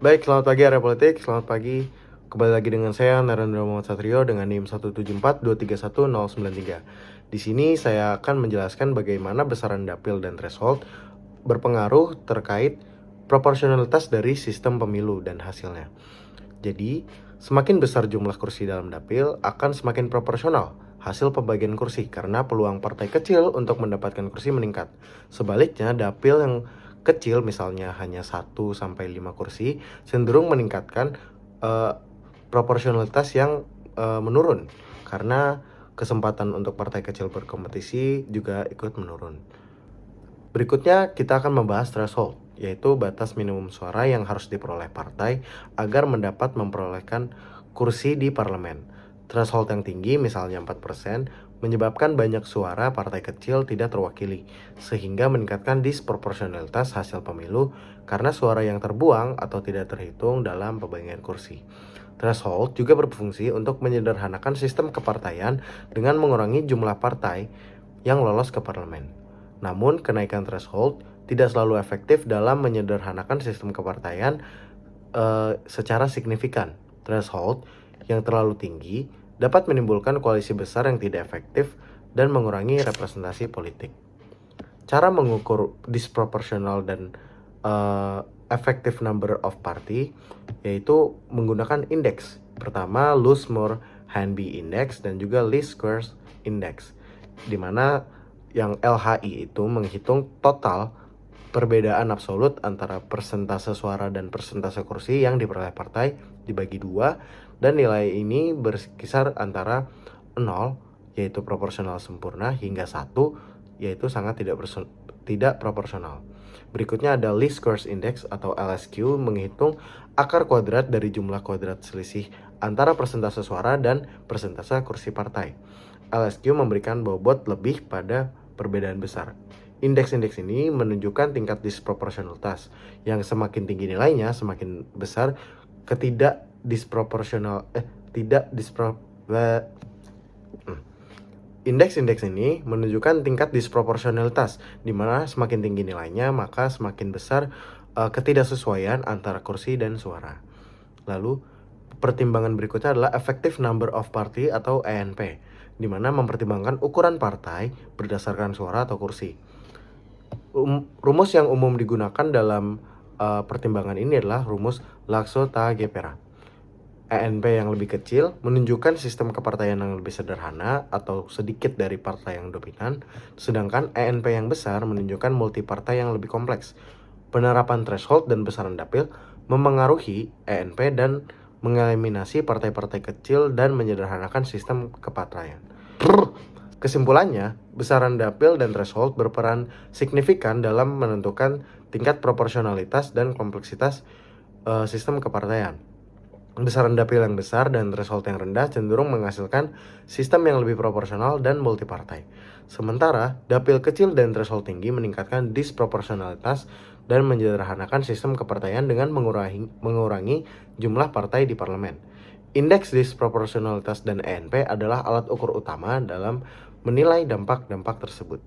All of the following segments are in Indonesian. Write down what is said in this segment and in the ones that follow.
Baik, selamat pagi area politik, selamat pagi. Kembali lagi dengan saya Narendra Muhammad Satrio dengan NIM 174231093. Di sini saya akan menjelaskan bagaimana besaran dapil dan threshold berpengaruh terkait proporsionalitas dari sistem pemilu dan hasilnya. Jadi, semakin besar jumlah kursi dalam dapil akan semakin proporsional hasil pembagian kursi karena peluang partai kecil untuk mendapatkan kursi meningkat. Sebaliknya, dapil yang kecil misalnya hanya 1-5 kursi cenderung meningkatkan proporsionalitas yang menurun karena kesempatan untuk partai kecil berkompetisi juga ikut menurun. Berikutnya kita akan membahas threshold, yaitu batas minimum suara yang harus diperoleh partai agar mendapat memperolehkan kursi di parlemen. Threshold yang tinggi, misalnya 4%, menyebabkan banyak suara partai kecil tidak terwakili, sehingga meningkatkan disproporsionalitas hasil pemilu karena suara yang terbuang atau tidak terhitung dalam pembagian kursi. Threshold juga berfungsi untuk menyederhanakan sistem kepartaian dengan mengurangi jumlah partai yang lolos ke parlemen. Namun, kenaikan threshold tidak selalu efektif dalam menyederhanakan sistem kepartaian secara signifikan. Threshold yang terlalu tinggi dapat menimbulkan koalisi besar yang tidak efektif dan mengurangi representasi politik. Cara mengukur disproportional dan effective number of party yaitu menggunakan indeks. Pertama, Luce-Moore-Hanby Index dan juga Least Squares Index, di mana yang LHI itu menghitung total perbedaan absolut antara persentase suara dan persentase kursi yang diperoleh partai dibagi 2, dan nilai ini berkisar antara 0 yaitu proporsional sempurna hingga 1 yaitu sangat tidak proporsional. Berikutnya ada Least Squares Index atau LSQ, menghitung akar kuadrat dari jumlah kuadrat selisih antara persentase suara dan persentase kursi partai. LSQ memberikan bobot lebih pada perbedaan besar. Indeks-indeks ini menunjukkan tingkat disproporsionalitas. Yang semakin tinggi nilainya, semakin besar Indeks-indeks ini menunjukkan tingkat disproporsionalitas, di mana semakin tinggi nilainya, maka semakin besar ketidaksesuaian antara kursi dan suara. Lalu, pertimbangan berikutnya adalah effective number of party atau ENP, di mana mempertimbangkan ukuran partai berdasarkan suara atau kursi. Rumus yang umum digunakan dalam pertimbangan ini adalah rumus Laxo-Tagepera. ENP yang lebih kecil menunjukkan sistem kepartaian yang lebih sederhana atau sedikit dari partai yang dominan, sedangkan ENP yang besar menunjukkan multipartai yang lebih kompleks. Penerapan threshold dan besaran dapil memengaruhi ENP dan mengeliminasi partai-partai kecil dan menyederhanakan sistem kepartaian. Kesimpulannya, besaran dapil dan threshold berperan signifikan dalam menentukan tingkat proporsionalitas dan kompleksitas sistem kepartaian. Besaran dapil yang besar dan threshold yang rendah cenderung menghasilkan sistem yang lebih proporsional dan multipartai. Sementara, dapil kecil dan threshold tinggi meningkatkan disproporsionalitas dan menyederhanakan sistem kepartaian dengan mengurangi jumlah partai di parlemen. Indeks disproporsionalitas dan ENP adalah alat ukur utama dalam menilai dampak-dampak tersebut.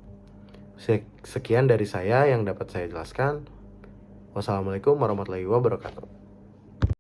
Sekian dari saya yang dapat saya jelaskan. Wassalamualaikum warahmatullahi wabarakatuh.